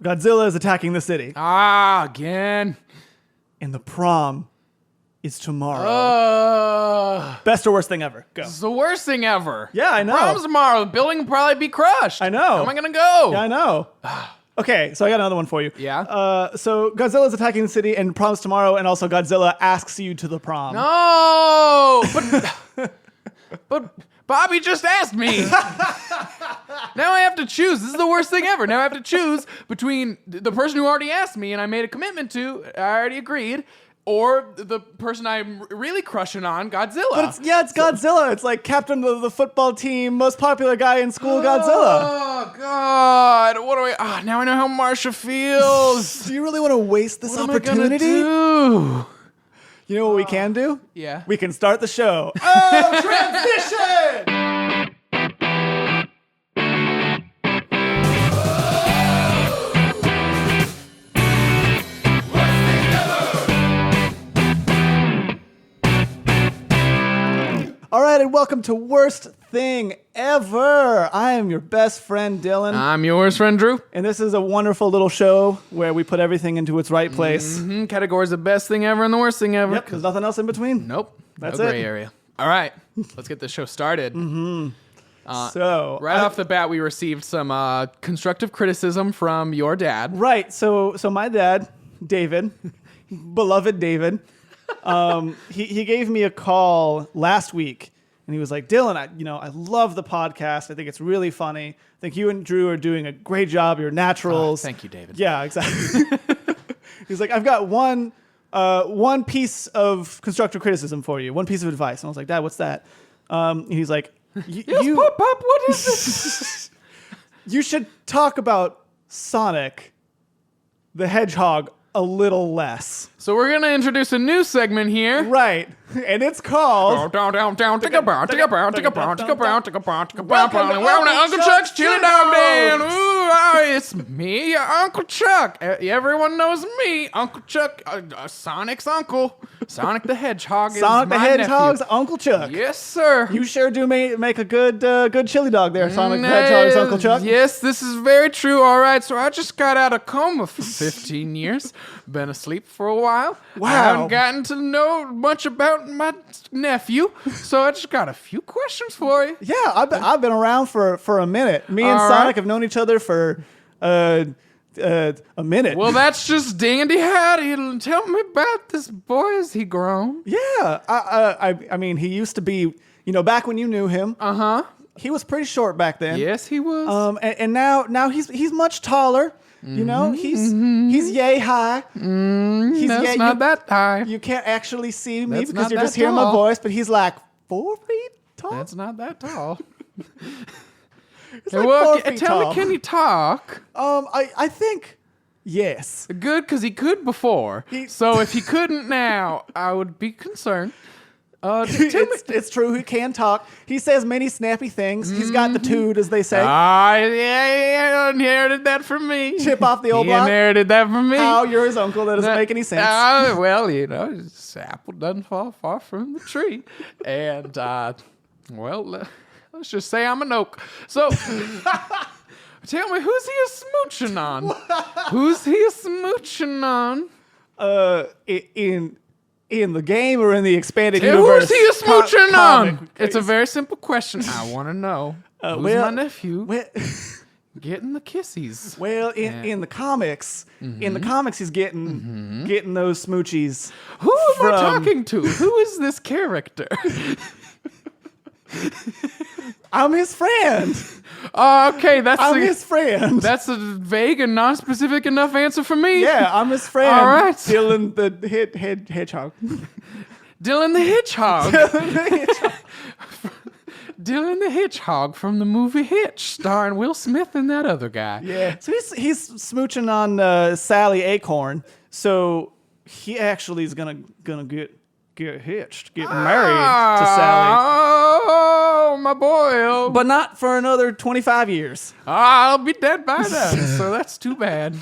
Godzilla is attacking the city. Again. And the prom is tomorrow. Best or worst thing ever. Go. It's the worst thing ever. Yeah, I know. Prom's tomorrow. The building will probably be crushed. I know. How am I going to go? Yeah, I know. Okay, so I got another one for you. Yeah? So Godzilla's attacking the city and prom's tomorrow, and also Godzilla asks you to the prom. No! But Bobby just asked me. Now I have to choose. This is the worst thing ever. Now I have to choose between the person who already asked me and I made a commitment to, I already agreed, or the person I'm really crushing on, Godzilla. But it's Godzilla. It's like captain of the football team, most popular guy in school, Godzilla. Oh, God. What do I... now I know how Marsha feels. Do you really want to waste this opportunity? What am I gonna do? You know what we can do? Yeah. We can start the show. Oh, transition! All right, and welcome to Worst Thing Ever. I am your best friend, Dylan. I'm yours, friend Drew. And this is a wonderful little show where we put everything into its right place. Mm-hmm. Category's the best thing ever and the worst thing ever. Yep, there's nothing else in between. Nope. That's no it. gray area. All right, let's get this show started. Mm-hmm. Right off the bat, we received some constructive criticism from your dad. Right. So my dad, David, beloved David, he gave me a call last week, and he was like, "Dylan, I love the podcast. I think it's really funny. I think you and Drew are doing a great job. You're naturals." Thank you, David. Yeah, exactly. He's like, "I've got one piece of constructive criticism for you. One piece of advice." And I was like, "Dad, what's that?" And he's like, Yes, Pop, what is this? You should talk about Sonic the Hedgehog a little less. So we're going to introduce a new segment here. Right. And it's called... Welcome to Uncle Chuck's Chili Dog Den. Ooh, it's me, your Uncle Chuck. Everyone knows me, Uncle Chuck, Sonic's uncle. Sonic the Hedgehog is Sonic the Hedgehog's nephew. Uncle Chuck. Yes, sir. You sure do make a good chili dog there, Sonic the Hedgehog's Uncle Chuck. Yes, this is very true. All right, so I just got out of coma for 15 years. Been asleep for a while. Wow. I haven't gotten to know much about my nephew, so I just got a few questions for you. Yeah, I've been around for a minute. Me and All Sonic right. have known each other for a minute. Well, that's just dandy howdy. Tell me about this boy. Is he grown? Yeah, I mean, he used to be, back when you knew him. Uh-huh. He was pretty short back then. Yes, he was. And now he's much taller. He's yay high. That's not that high. You can't actually see me That's because not you're that just hearing my tall. voice, but he's like 4 feet tall. That's not that tall. He's like 4 feet tell tall. me, can he talk? I think yes. Good, because he could before. So if he couldn't now, I would be concerned. It's true. He can talk. He says many snappy things. He's got the toot, as they say. Yeah, inherited that from me. Chip off the old He block. inherited that from me. How you're his uncle? That doesn't make any sense. Well, this apple doesn't fall far from the tree. And, let's just say I'm an oak. So, tell me, who's he a smooching on? Who's he a smooching on? In the game or in the expanded universe? Who's he a smooching on? comic. It's a very simple question. I want to know. Who's my nephew getting the kissies? Well, in the comics, he's getting those smoochies. Who am I talking to? Who is this character? I'm his friend. Okay, I'm his friend. That's a vague and non-specific enough answer for me. Yeah, I'm his friend. All right. Dylan the Hedgehog. Dylan the Hedgehog. Dylan the Hedgehog from the movie Hitch, starring Will Smith and that other guy. Yeah. So he's smooching on Sally Acorn. So he actually is gonna get hitched, get married to Sally. Oh, my boy. But not for another 25 years. I'll be dead by then, so that's too bad.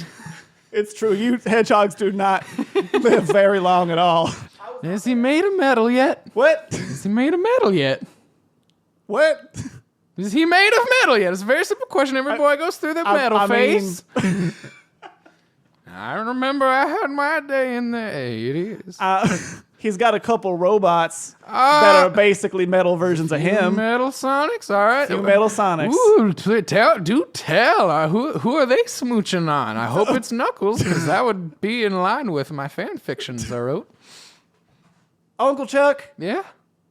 It's true. You hedgehogs do not live very long at all. Has he made a medal yet? What? Has he made a medal yet? What? Is he made of metal yet? It's a very simple question. Every boy goes through the metal phase. I remember I had my day in the 80s. He's got a couple robots that are basically metal versions of him. Metal Sonics, all right. Few Metal Sonics. Ooh, tell. Who are they smooching on? I hope it's Knuckles, because that would be in line with my fan fictions I wrote. Uncle Chuck, Yeah.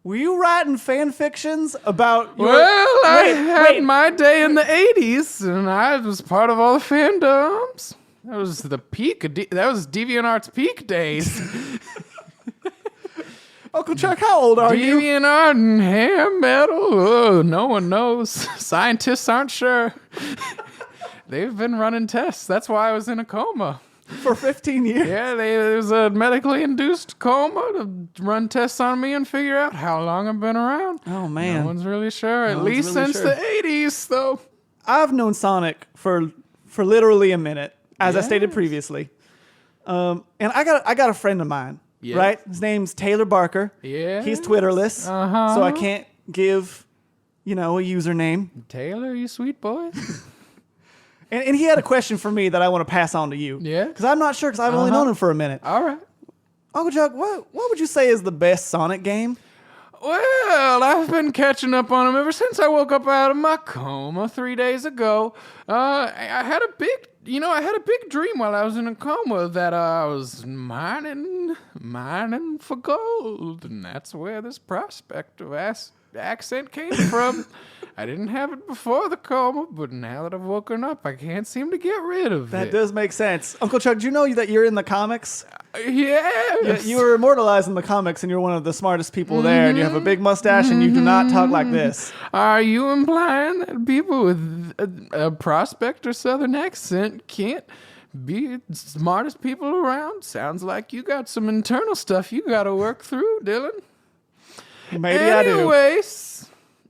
were you writing fan fictions about your... Well, I had my day in the 80s, and I was part of all the fandoms. That was the peak. That was DeviantArt's peak days. Uncle Chuck, how old are you? DeviantArt and hair metal. Oh, no one knows. Scientists aren't sure. They've been running tests. That's why I was in a coma. For 15 years? Yeah, there was a medically induced coma to run tests on me and figure out how long I've been around. Oh, man. No one's really sure. At one's least really since sure. the 80s, though. I've known Sonic for literally a minute, as I stated previously. And I got a friend of mine, right? His name's Taylor Barker. Yeah. He's Twitterless, so I can't give, a username. Taylor, you sweet boy. And he had a question for me that I want to pass on to you. Yeah? Because I'm not sure, because I've only known him for a minute. All right. Uncle Chuck, what would you say is the best Sonic game? Well, I've been catching up on them ever since I woke up out of my coma 3 days ago. I had a big dream while I was in a coma that I was mining for gold, and that's where this prospect of accent came from. I didn't have it before the coma, but now that I've woken up, I can't seem to get rid of it. That does make sense. Uncle Chuck, do you know that you're in the comics? Yes. You were immortalized in the comics, and you're one of the smartest people there, and you have a big mustache, and you do not talk like this. Are you implying that people with a prospect or southern accent can't be the smartest people around? Sounds like you got some internal stuff you got to work through, Dylan. Maybe I do.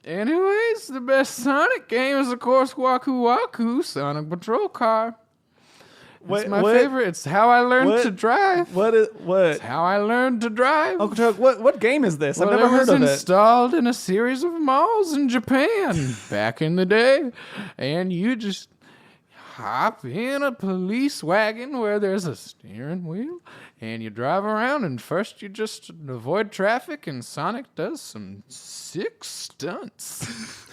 Anyways, the best Sonic game is, of course, Waku Waku Sonic Patrol Car. It's my favorite. It's how I learned to drive. What? It's how I learned to drive. Uncle Chuck, what game is this? I've never heard of It was it. installed in a series of malls in Japan back in the day. And you just hop in a police wagon where there's a steering wheel. And you drive around, and first you just avoid traffic, and Sonic does some sick stunts.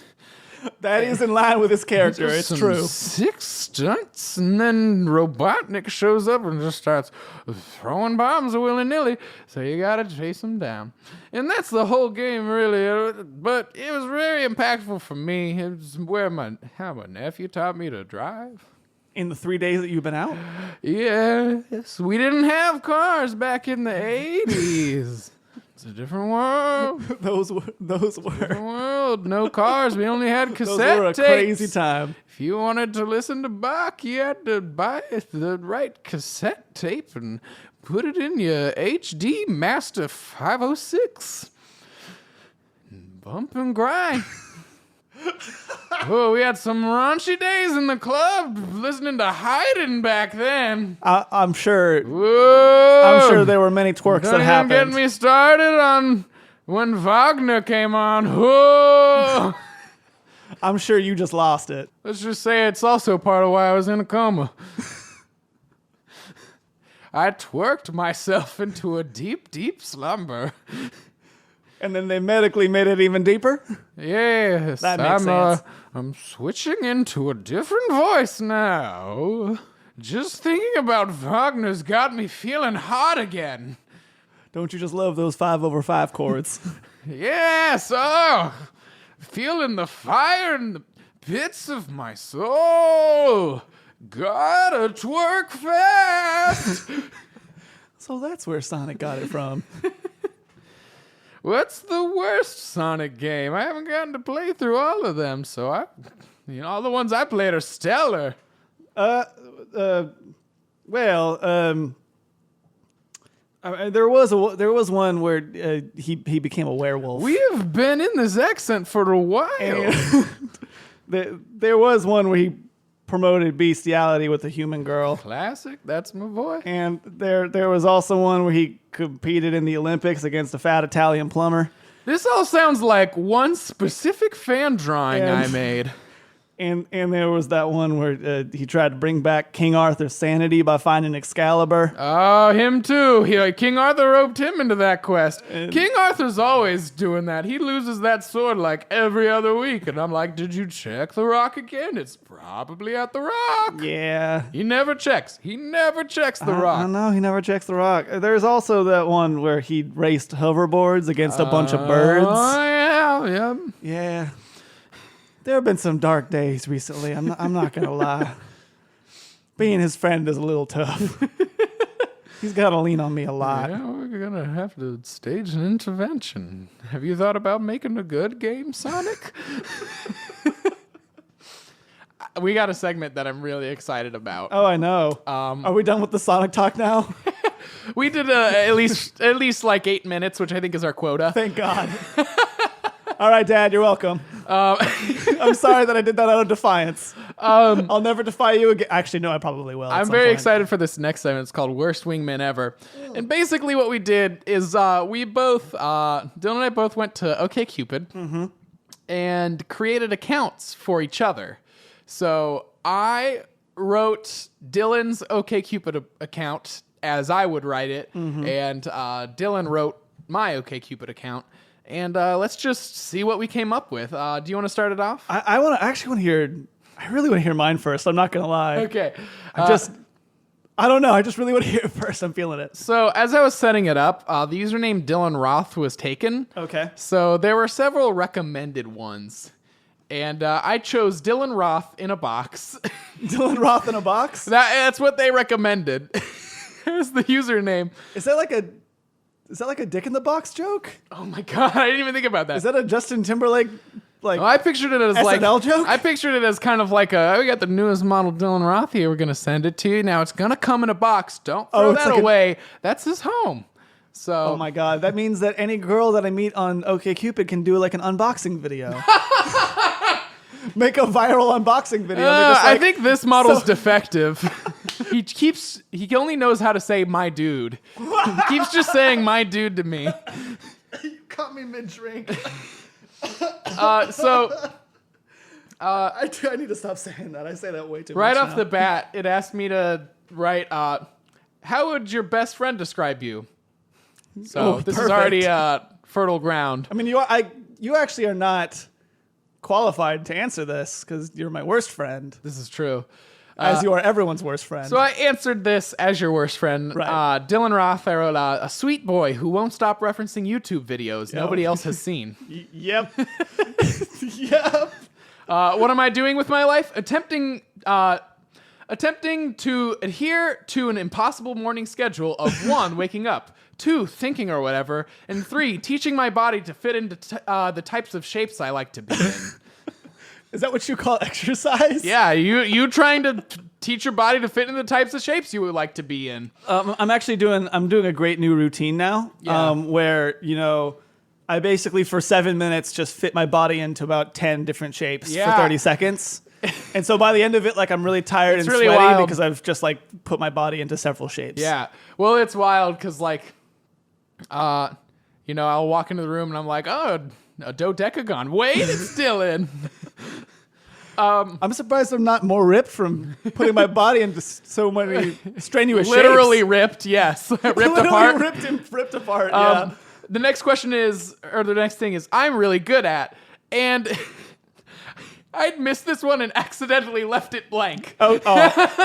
That is in line with his character. Just It's some true. sick stunts, and then Robotnik shows up and just starts throwing bombs willy-nilly, so you gotta chase him down. And that's the whole game, really. But it was very impactful for me. It was how my nephew taught me to drive. In the 3 days that you've been out? Yes, we didn't have cars back in the 80s. It's a different world. Those were. Different world. No cars. We only had cassette Those were a tapes. crazy time. If you wanted to listen to Bach, you had to buy the right cassette tape and put it in your HD Master 506. Bump and grind. Oh, we had some raunchy days in the club listening to Haydn back then. I'm sure. Whoa. I'm sure there were many twerks that happened. Don't even get me started on when Wagner came on. Whoa. I'm sure you just lost it. Let's just say it's also part of why I was in a coma. I twerked myself into a deep, deep slumber. And then they medically made it even deeper? Yes, That makes sense. I'm switching into a different voice now. Just thinking about Wagner's got me feeling hot again. Don't you just love those 5/5 chords? Yes, feeling the fire in the pits of my soul. Gotta twerk fast. So that's where Sonic got it from. What's the worst Sonic game? I haven't gotten to play through all of them, so all the ones I played are stellar. There was one where he became a werewolf. We have been in this accent for a while. And there was one where he promoted bestiality with a human girl. Classic, that's my boy. And there was also one where he competed in the Olympics against a fat Italian plumber. This all sounds like one specific fan drawing And- I made. And there was that one where he tried to bring back King Arthur's sanity by finding Excalibur. Oh, him too. King Arthur roped him into that quest. King Arthur's always doing that. He loses that sword like every other week. And I'm like, did you check the rock again? It's probably at the rock. Yeah. He never checks. He never checks the rock. I don't know. He never checks the rock. There's also that one where he raced hoverboards against a bunch of birds. Oh, yeah. Yeah. There have been some dark days recently. I'm not going to lie. Being his friend is a little tough. He's got to lean on me a lot. Yeah, we're going to have to stage an intervention. Have you thought about making a good game, Sonic? We got a segment that I'm really excited about. Oh, I know. Are we done with the Sonic talk now? We did at least like 8 minutes, which I think is our quota. Thank God. All right, Dad, you're welcome. I'm sorry that I did that out of defiance. I'll never defy you again. Actually, no, I probably will. I'm very excited for this next segment. It's called Worst Wingman Ever. And basically what we did is we both, Dylan and I both went to OkCupid and created accounts for each other. So I wrote Dylan's OkCupid account as I would write it, and Dylan wrote my OkCupid account. And let's just see what we came up with. Do you want to start it off? I really want to hear mine first. I'm not going to lie. Okay. I don't know. I just really want to hear it first. I'm feeling it. So as I was setting it up, the username Dylan Roth was taken. Okay. So there were several recommended ones. And I chose Dylan Roth in a box. Dylan Roth in a box? That's what they recommended. Here's the username. Is that like a dick in the box joke? Oh my God, I didn't even think about that. Is that a Justin Timberlake I pictured it as SNL joke? I pictured it as kind of like we got the newest model Dylan Roth here. We're gonna send it to you. Now it's gonna come in a box. Don't throw that away. That's his home. So oh my God, that means that any girl that I meet on OkCupid can do like an unboxing video. Make a viral unboxing video. I think this model's defective. He only knows how to say my dude. He keeps just saying my dude to me. You caught me mid-drink. I need to stop saying that. I say that way too much. Right off now. the bat, it asked me to write, how would your best friend describe you? So this is already fertile ground. I mean, you actually are not qualified to answer this because you're my worst friend. This is true. As you are everyone's worst friend. So I answered this as your worst friend. Right. Dylan Roth, I wrote, a sweet boy who won't stop referencing YouTube videos nobody else has seen. Yep. Yep. What am I doing with my life? Attempting to adhere to an impossible morning schedule of 1, waking up, 2, thinking or whatever, and 3, teaching my body to fit into the types of shapes I like to be in. Is that what you call exercise? Yeah, you trying to teach your body to fit in the types of shapes you would like to be in. I'm doing a great new routine now. Yeah. Where I basically for 7 minutes just fit my body into about 10 different shapes for 30 seconds. And so by the end of it, like I'm really tired and really sweaty wild. because I've just like put my body into several shapes. Yeah. Well, it's wild because I'll walk into the room and I'm like, oh, a dodecagon. Wait, it's still in. I'm surprised I'm not more ripped from putting my body into so many strenuous Literally shapes. ripped, yes. Ripped Literally apart. ripped apart, yeah. The next thing is, I'm really good at. And I'd missed this one and accidentally left it blank. Oh,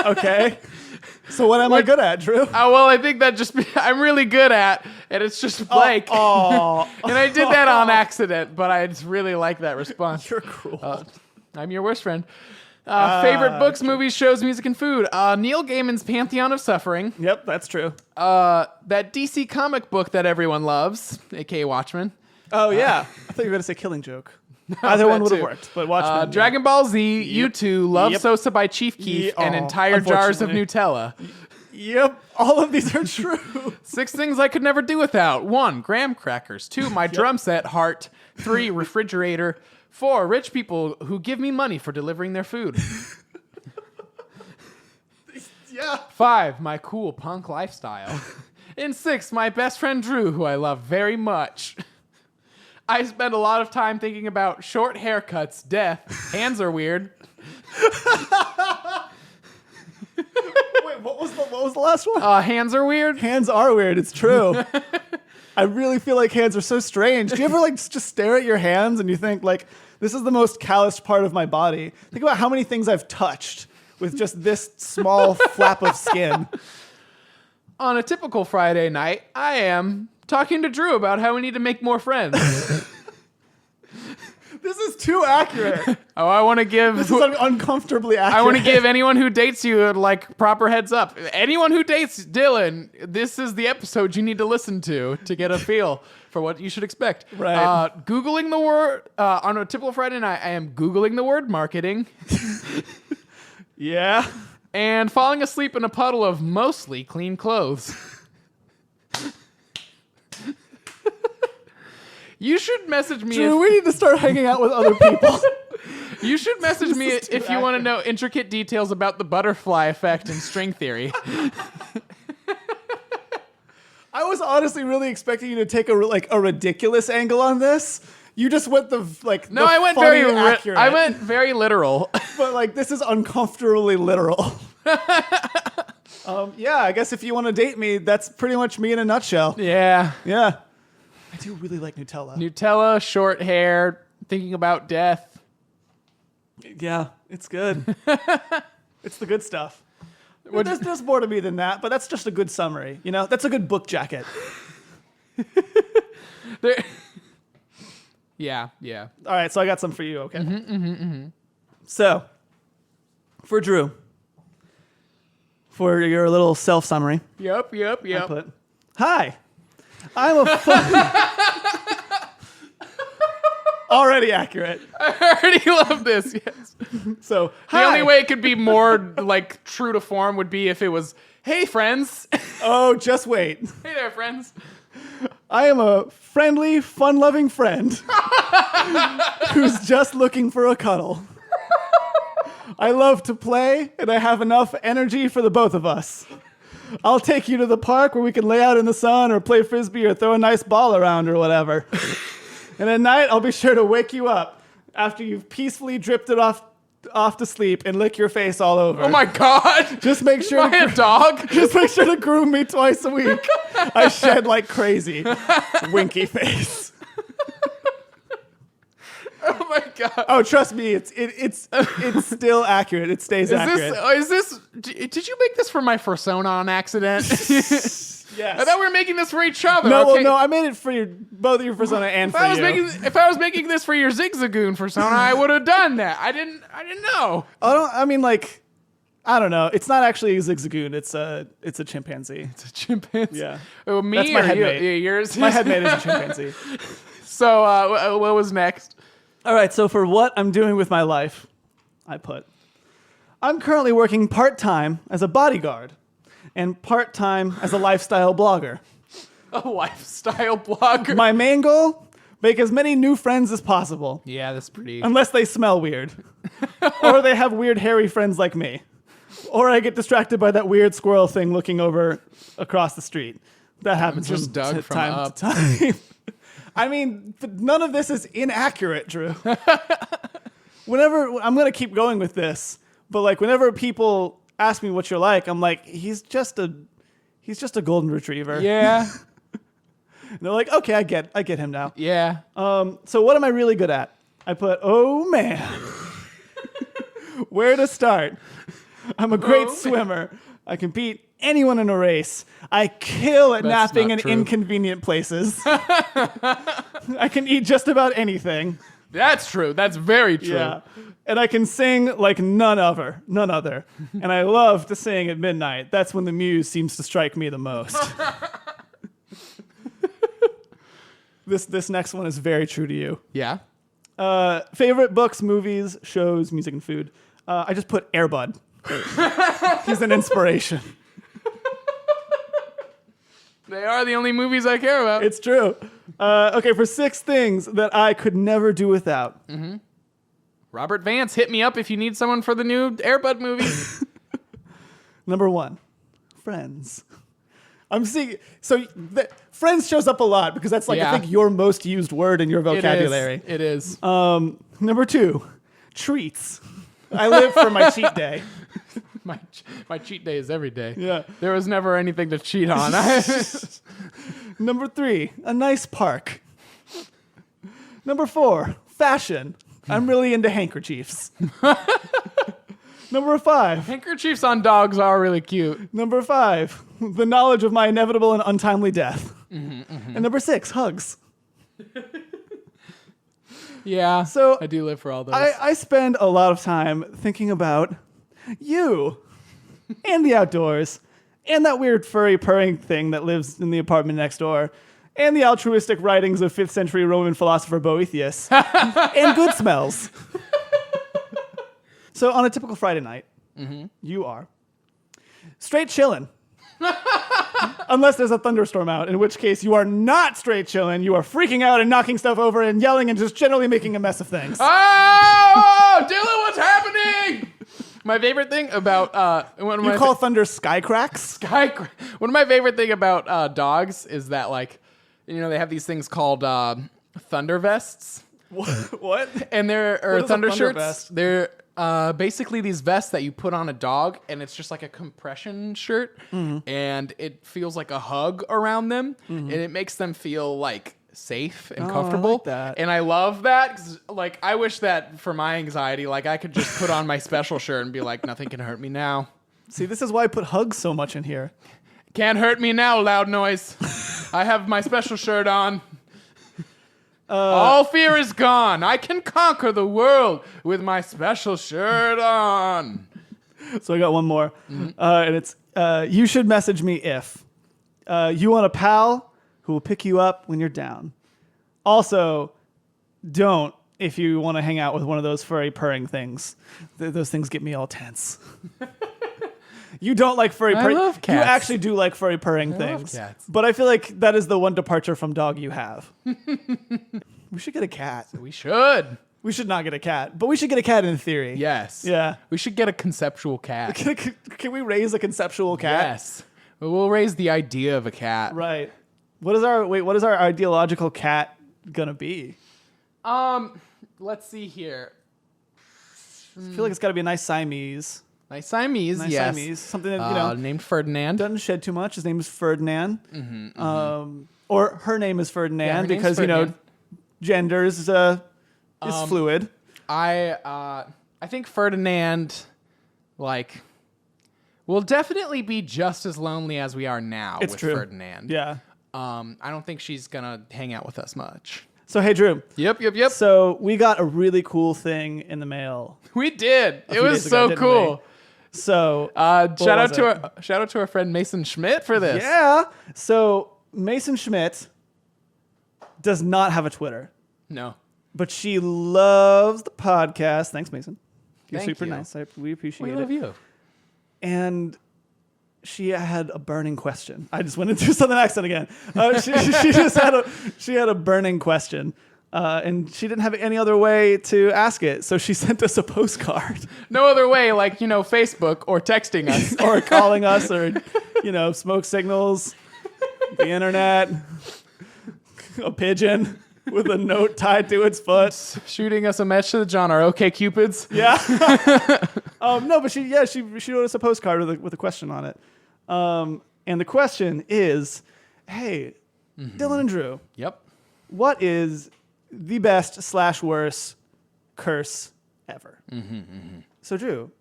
okay. So what am I good at, Drew? Well, I think I'm really good at, and it's just blank. Oh. And I did that on accident, but I just really like that response. You're cruel. I'm your worst friend. Favorite books, movies, shows, music, and food. Neil Gaiman's Pantheon of Suffering. Yep, that's true. That DC comic book that everyone loves, aka Watchmen. Oh, yeah. I thought you were going to say Killing Joke. Either one would have worked, but Watchmen. Dragon Ball Z, U2, Love Sosa by Chief Keef, and entire jars of Nutella. Yep, all of these are true. 6 things I could never do without. 1, graham crackers. 2, my drum set, heart. 3, refrigerator. 4, rich people who give me money for delivering their food. Yeah. 5, my cool punk lifestyle. And 6, my best friend Drew, who I love very much. I spend a lot of time thinking about short haircuts, death, hands are weird, Wait, what was the last one? Hands are weird. Hands are weird. It's true. I really feel like hands are so strange. Do you ever like just stare at your hands and you think like, this is the most calloused part of my body? Think about how many things I've touched with just this small flap of skin. On a typical Friday night, I am talking to Drew about how we need to make more friends. This is too accurate. Oh, I want to give... This is uncomfortably accurate. I want to give anyone who dates you, like, proper heads up. Anyone who dates Dylan, this is the episode you need to listen to get a feel for what you should expect. Right. Googling the word... on a typical Friday night, I am Googling the word marketing. Yeah. And falling asleep in a puddle of mostly clean clothes. You should message me. Drew, we need to start hanging out with other people. You should message me if you want to know intricate details about the butterfly effect and string theory. I was honestly really expecting you to take a ridiculous angle on this. You just went No, the I went funny very accurate. I went very literal. But like this is uncomfortably literal. Yeah, I guess if you want to date me, that's pretty much me in a nutshell. Yeah. Yeah. I do really like Nutella. Nutella, short hair, thinking about death. Yeah, it's good. It's the good stuff. There's more to me than that, but that's just a good summary. You know, that's a good book jacket. Yeah. All right, so I got some for you, okay? So, for Drew, for your little self-summary, Yep. I put, hi, I'm a already accurate. I already love this, yes. So, The only way it could be more, like, true to form would be if it was, hey, friends. Oh, just wait. Hey there, friends. I am a friendly, fun-loving friend who's just looking for a cuddle. I love to play, and I have enough energy for the both of us. I'll take you to the park where we can lay out in the sun or play frisbee or throw a nice ball around or whatever. And at night, I'll be sure to wake you up after you've peacefully drifted off to sleep and lick your face all over. Oh my God. Just make sure Am I a dog? Just make sure to groom me twice a week. I shed like crazy. Winky face. Oh my God. Oh, trust me, it's still accurate. It stays accurate. Did you make this for my persona on accident? Yes. I thought we were making this for each other. No, okay. well, no, I made it for both your persona and for you. If I was making this for your Zigzagoon persona, I would have done that. I didn't know. I don't know. It's not actually a zigzagoon. It's a chimpanzee. It's a chimpanzee. Yeah. Oh, me That's my or you? headmate. Yeah, yours. My headmate is a chimpanzee. So, what was next? All right, so for what I'm doing with my life, I'm currently working part-time as a bodyguard and part-time as a lifestyle blogger. A lifestyle blogger. My main goal, make as many new friends as possible. Yeah, that's pretty. Unless they smell weird. Or they have weird hairy friends like me. Or I get distracted by that weird squirrel thing looking over across the street. That happens Just Doug from time Up. to time. I mean, but none of this is inaccurate, Drew. I'm going to keep going with this, but like whenever people ask me what you're like, I'm like, he's just a golden retriever. Yeah. And they're like, okay, I get him now. Yeah. So what am I really good at? I put, oh man. Where to start? I'm a great swimmer. I can beat anyone in a race. I kill at That's napping not in true. inconvenient places. I can eat just about anything. That's true. That's very true. Yeah. And I can sing like none other. And I love to sing at midnight. That's when the muse seems to strike me the most. This next one is very true to you. Yeah. Favorite books, movies, shows, music, and food. I just put Air Bud. He's an inspiration. They are the only movies I care about. It's true. Okay, for 6 things that I could never do without. Mm-hmm. Robert Vance, hit me up if you need someone for the new Air Bud movie. Number 1, friends. I'm seeing friends shows up a lot because that's I think your most used word in your vocabulary. It is. Number 2, treats. I live for my cheat day. My cheat day is every day. Yeah. There was never anything to cheat on. Number 3, a nice park. Number 4, fashion. I'm really into handkerchiefs. Number 5. Handkerchiefs on dogs are really cute. Number 5, the knowledge of my inevitable and untimely death. And number 6, hugs. Yeah, So I do live for all those. I spend a lot of time thinking about you and the outdoors and that weird furry purring thing that lives in the apartment next door and the altruistic writings of 5th century Roman philosopher Boethius and good smells. So on a typical Friday night, you are straight chillin'. Unless there's a thunderstorm out, in which case you are not straight chillin'. You are freaking out and knocking stuff over and yelling and just generally making a mess of things. Oh, Dylan, what's happening? My favorite thing about one of You my call thunder sky cracks? one of my favorite thing about dogs is that, like, you know, they have these things called thunder vests. What? And they're What is a thunder thunder shirts. vest? They're basically these vests that you put on a dog, and it's just like a compression shirt, and it feels like a hug around them, and it makes them feel like safe and comfortable. I like that. And I love that, 'cause, like, I wish that for my anxiety, like, I could just put on my special shirt and be like, nothing can hurt me now. See, this is why I put hugs so much in here. Can't hurt me now, loud noise. I have my special shirt on. All fear is gone. I can conquer the world with my special shirt on. So I got one more. And it's, you should message me if you want a pal who will pick you up when you're down. Also, don't if you want to hang out with one of those furry purring things. Those things get me all tense. You don't like furry purring. I love cats. You actually do like furry purring love things. cats. But I feel like that is the one departure from dog you have. We should get a cat. We should. We should not get a cat, but we should get a cat in theory. Yes. Yeah. We should get a conceptual cat. Can we raise a conceptual cat? Yes. We'll raise the idea of a cat. Right. What is our ideological cat gonna be? Let's see here. I feel like it's got to be a nice Siamese. Nice Siamese, Nice yes. Siamese. Something that, named Ferdinand. doesn't shed too much. His name is Ferdinand. Or her name is Ferdinand her name's because, Ferdinand. gender is fluid. I think Ferdinand, like, will definitely be just as lonely as we are now It's with true. Ferdinand. Yeah. I don't think she's gonna hang out with us much. So, hey, Drew. Yep. So we got a really cool thing in the mail. We did. It few was days ago, so didn't cool. we? So Shout out was to our friend Mason Schmidt for this. yeah. So Mason Schmidt does not have a Twitter, No. but she loves the podcast. Thanks, Mason. You're Thank super you. nice. We appreciate We it. love you. And she had a burning question. I just went into Southern accent again. She had a burning question. And she didn't have any other way to ask it. So she sent us a postcard No other way, like, Facebook or texting us. or calling us or, smoke signals, the internet, a pigeon with a note tied to its foot. Shooting us a message on our OkCupids. Yeah. No, but she wrote us a postcard with a question on it. And the question is, hey, Dylan and Drew, Yep. what is the best / worst curse ever? So, Drew,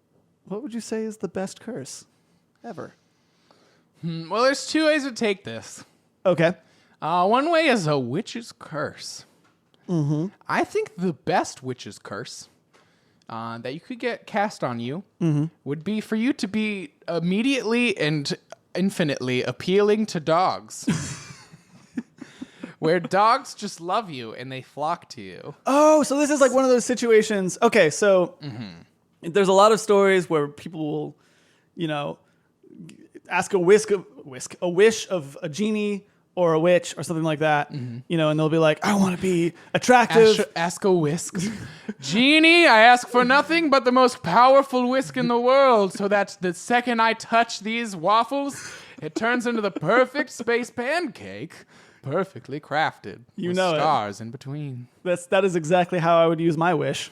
what would you say is the best curse ever? Well, there's two ways to take this. Okay. One way is a witch's curse. I think the best witch's curse that you could get cast on you would be for you to be immediately and infinitely appealing to dogs. Where dogs just love you and they flock to you. Oh, so this is like one of those situations. Okay, so there's a lot of stories where people will, ask a wish of a genie or a witch or something like that, and they'll be like, I want to be attractive. Ask a whisk. Genie, I ask for nothing but the most powerful whisk in the world, so that the second I touch these waffles, it turns into the perfect space pancake. Perfectly crafted. You with know it. stars in between. That is exactly how I would use my wish.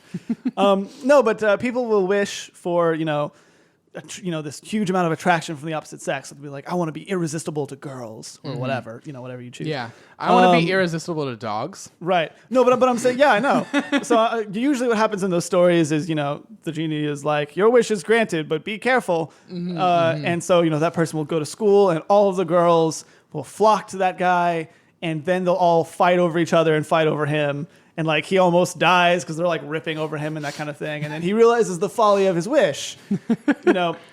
No, but people will wish for, this huge amount of attraction from the opposite sex. It'll be like, I want to be irresistible to girls or whatever, whatever you choose. Yeah. I want to be irresistible to dogs. Right. No, but I'm saying, yeah, I know. So usually what happens in those stories is, the genie is like, your wish is granted, but be careful. And so, that person will go to school and all of the girls will flock to that guy, and then they'll all fight over each other and fight over him. And like he almost dies because they're like ripping over him and that kind of thing. And then he realizes the folly of his wish.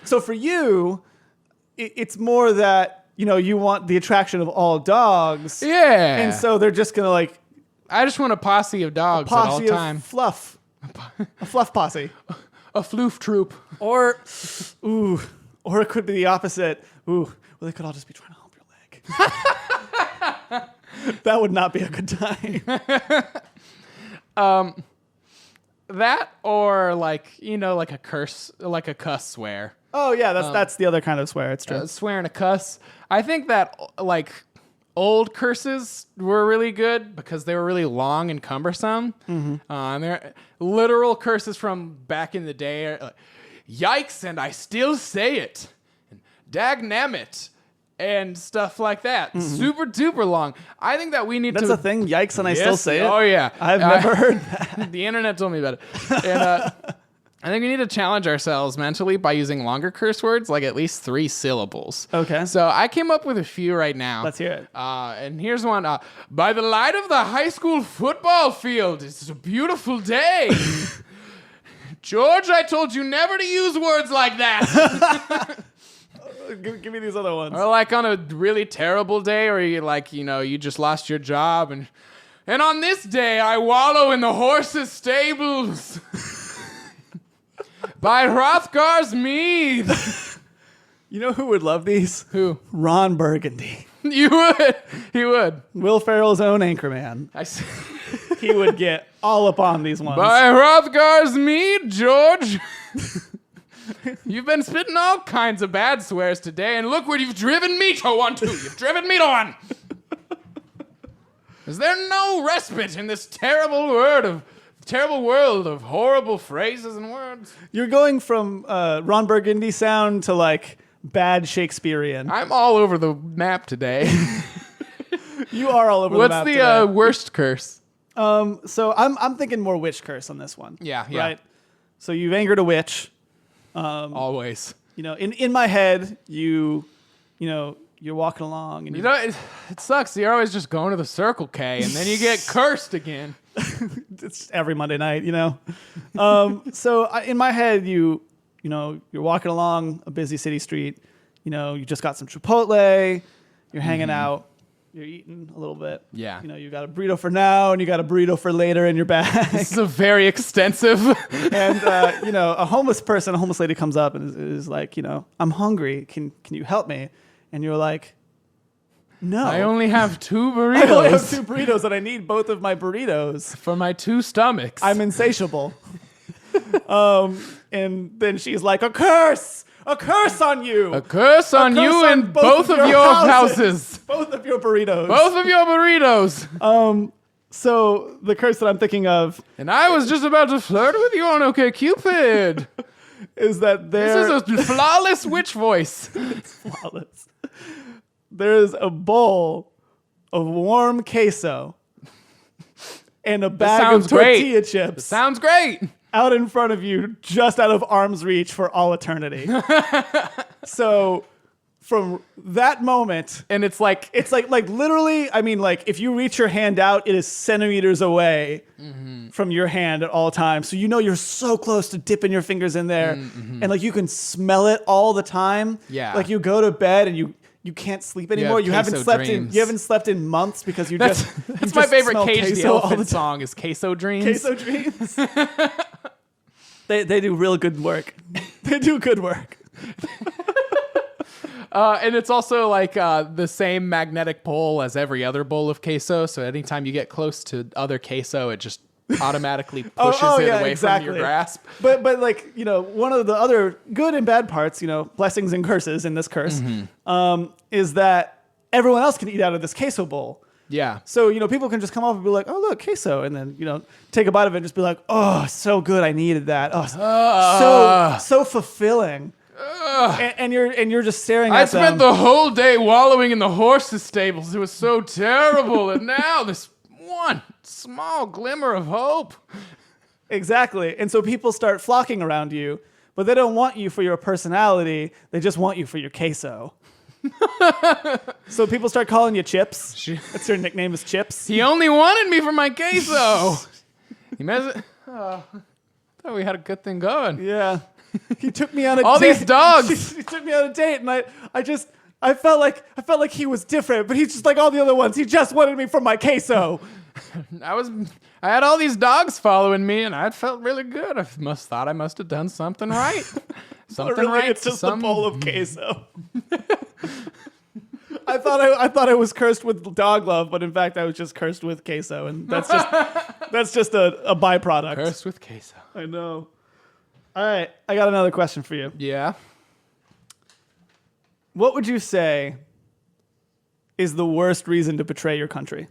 So for you, it's more that, you want the attraction of all dogs. Yeah. And so they're just going to like. I just want a posse of dogs at all time. Fluff. A fluff posse. A floof troop. Or it could be the opposite. Well, they could all just be trying to hump your leg. That would not be a good time. That or like a curse, like a cuss swear. Oh yeah, that's the other kind of swear. It's true. Swearing a cuss. I think that like old curses were really good because they were really long and cumbersome. And they're literal curses from back in the day. Are like, yikes, and I still say it. And dagnammit. And stuff like that. Super duper long. I think that we need That's to... a thing? Yikes, and I still say it? Oh, yeah. I've never heard that. The internet told me about it. And I think we need to challenge ourselves mentally by using longer curse words, like at least 3 syllables. Okay. So I came up with a few right now. Let's hear it. And here's one. By the light of the high school football field, it's a beautiful day. George, I told you never to use words like that. Give me these other ones. Or like on a really terrible day, or you just lost your job, and on this day I wallow in the horses' stables by Hrothgar's mead. You know who would love these? Who? Ron Burgundy. You would. He would. Will Ferrell's own Anchorman. He would get all up on these ones. By Hrothgar's mead, George. You've been spitting all kinds of bad swears today, and look where you've driven me to one, too. You've driven me to one. Is there no respite in this terrible world of horrible phrases and words? You're going from Ron Burgundy sound to like bad Shakespearean. I'm all over the map today. You are all over the map. What's the worst curse? So I'm thinking more witch curse on this one. Yeah. Right. So you've angered a witch. Always. In my head, you're walking along and it sucks. You're always just going to the Circle K, and then you get cursed again. It's every Monday night, So in my head, you're walking along a busy city street. You just got some Chipotle. You're hanging out. You're eating a little bit. Yeah. You got a burrito for now, and you got a burrito for later in your bag. This is a very extensive. And a homeless lady comes up and is like, I'm hungry. Can you help me? And you're like, no. I only have 2 burritos. I only have 2 burritos, and I need both of my burritos for my 2 stomachs. I'm insatiable. And then she's like, a curse. A curse on you! A curse on you and both of your houses. Both of your burritos. Both of your burritos. So the curse that I'm thinking of... And I was just about to flirt with you on OkCupid. Is that This is a flawless witch voice. It's flawless. There's a bowl of warm queso and a bag of tortilla chips. Sounds great. Out in front of you, just out of arm's reach for all eternity. So from that moment, and it's like literally, I mean, like if you reach your hand out, it is centimeters away from your hand at all times. So you're so close to dipping your fingers in there, and like you can smell it all the time. Yeah. Like you go to bed and you can't sleep anymore. You haven't slept in months because that's my favorite Cage the Elephant song is Queso Dreams. Queso Dreams. They do real good work. They do good work. And it's also like the same magnetic pole as every other bowl of queso. So anytime you get close to other queso, it just automatically pushes it away from your grasp. But like, one of the other good and bad parts, blessings and curses in this curse, is that everyone else can eat out of this queso bowl. Yeah. So, people can just come up and be like, oh, look, queso. And then, take a bite of it and just be like, oh, so good. I needed that. Oh, so fulfilling. And you're just staring at them. I spent the whole day wallowing in the horses' stables. It was so terrible. And now this one small glimmer of hope. Exactly. And so people start flocking around you, but they don't want you for your personality. They just want you for your queso. So people start calling you Chips. That's your nickname is Chips. He only wanted me for my queso. Thought we had a good thing going. Yeah. He took me on a date. All these dogs. He took me on a date, and I felt like he was different, but he's just like all the other ones. He just wanted me for my queso. I had all these dogs following me, and I felt really good. I thought I must have done something right. It's just a bowl of queso. I thought I was cursed with dog love, but in fact I was just cursed with queso, and that's just a byproduct. Cursed with queso. I know. All right, I got another question for you. Yeah. What would you say is the worst reason to betray your country?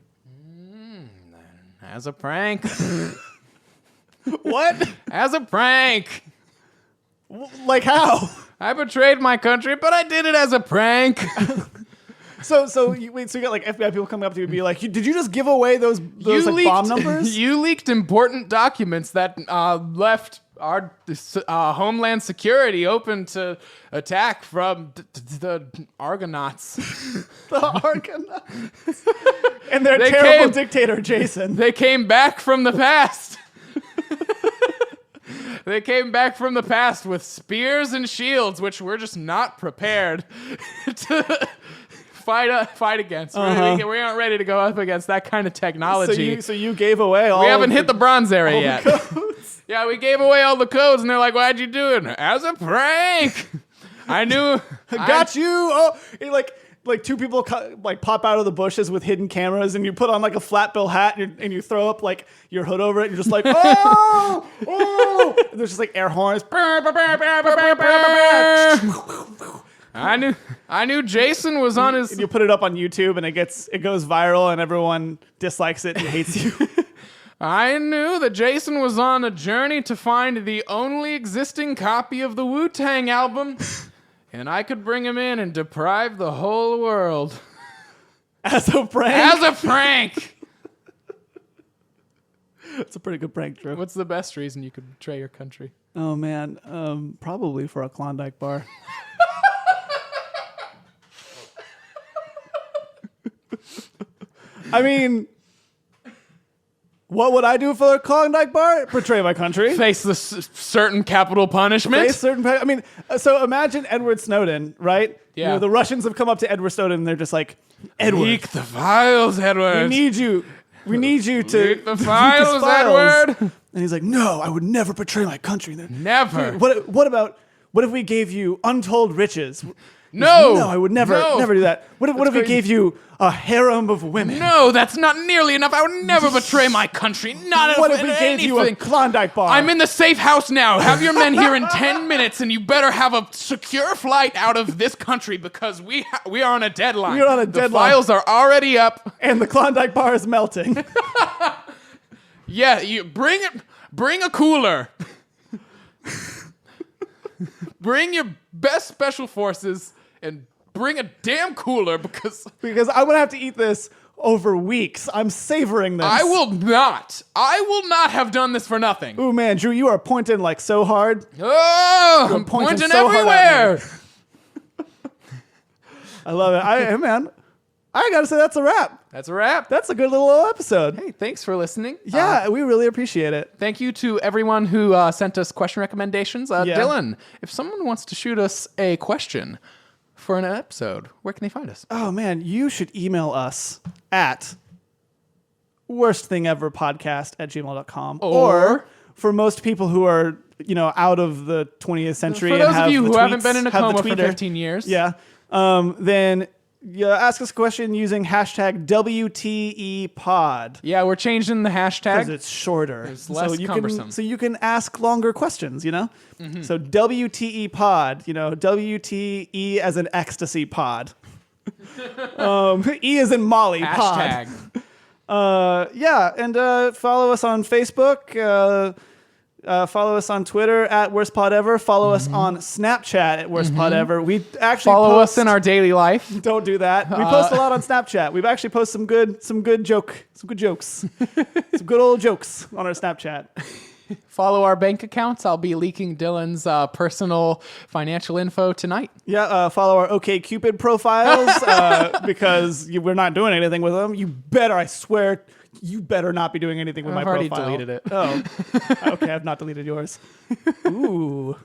As a prank. What? As a prank. Like how? I betrayed my country, but I did it as a prank. So you got like FBI people coming up to you and be like, did you just give away those like, bomb numbers? You leaked important documents that left our Homeland Security open to attack from the Argonauts. The Argonauts. And their terrible dictator, Jason. They came back from the past. They came back from the past with spears and shields, which we're just not prepared to fight against. Uh-huh. We aren't ready to go up against that kind of technology. So you gave away all. We haven't hit the bronze area yet. Codes. Yeah, we gave away all the codes, and they're like, "Why'd you do it?" As a prank. I knew. Got you. Oh, like two people pop out of the bushes with hidden cameras, and you put on like a flat bill hat, and you throw up like your hood over it. And you're just like, oh, oh. And there's just like air horns. I knew Jason was on his. And you put it up on YouTube, and it goes viral, and everyone dislikes it and hates you. I knew that Jason was on a journey to find the only existing copy of the Wu-Tang album, and I could bring him in and deprive the whole world. As a prank? As a prank! That's a pretty good prank, Drew. What's the best reason you could betray your country? Oh, man. Probably for a Klondike bar. I mean, what would I do for a Klondike bar? Betray my country. Face the certain capital punishment. So imagine Edward Snowden, right? Yeah. The Russians have come up to Edward Snowden and they're just like, Edward, leak the files, Edward. We need you to leak the files, Edward. And he's like, no, I would never betray my country. Never. What if we gave you untold riches? No, I would never do that. What if we gave you a harem of women? No, that's not nearly enough. I would never betray my country. Not what if we gave you a Klondike bar? I'm in the safe house now. Have your men here in 10 minutes, and you better have a secure flight out of this country because we are on a deadline. We're on a deadline. The files are already up, and the Klondike bar is melting. Yeah, you bring a cooler. Bring your best special forces. And bring a damn cooler because I'm gonna have to eat this over weeks. I'm savoring this. I will not have done this for nothing. Ooh man, Drew, you are pointing like so hard. Oh, I'm pointing so everywhere. I love it. I gotta say that's a wrap. That's a wrap. That's a good little episode. Hey, thanks for listening. Yeah, we really appreciate it. Thank you to everyone who sent us question recommendations. Dylan, if someone wants to shoot us a question for an episode, where can they find us? Oh man, you should email us at worstthingeverpodcast@gmail.com. Or for most people who are, out of the 20th century, for and those have of you the who tweets, haven't been in a have coma the for tweeter, 15 years, then ask us a question using hashtag WTEpod. Yeah, we're changing the hashtag because it's shorter. It's less cumbersome. So you can ask longer questions, Mm-hmm. So WTEpod, WTE as an ecstasy pod. E is in Molly. Hashtag. Pod. And follow us on Facebook. Follow us on Twitter at Worst Pod Ever. Follow us on Snapchat at Worst Pod Ever. We actually Follow us in our daily life. Don't do that. We post a lot on Snapchat. We've actually posted some good jokes, some good old jokes on our Snapchat. Follow our bank accounts. I'll be leaking Dylan's personal financial info tonight. Yeah, follow our OkCupid profiles because we're not doing anything with them. You better, I swear, you better not be doing anything with my profile. I've already deleted it. Oh, okay, I've not deleted yours. Ooh,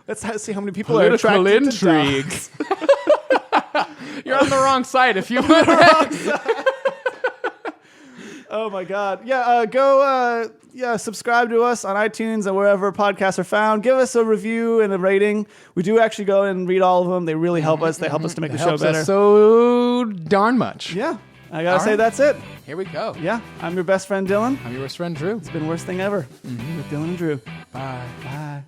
let's see how many people are Political attracted to intrigues. dogs. You're on the wrong side if you Oh my God. Yeah, go subscribe to us on iTunes and wherever podcasts are found. Give us a review and a rating. We do actually go and read all of them. They really help us. They help us to make the show helps better. us so darn much. Yeah, I gotta say right. that's it. Here we go. Yeah, I'm your best friend Dylan. I'm your worst friend, Drew. It's been Worst Thing Ever with Dylan and Drew. Bye. Bye.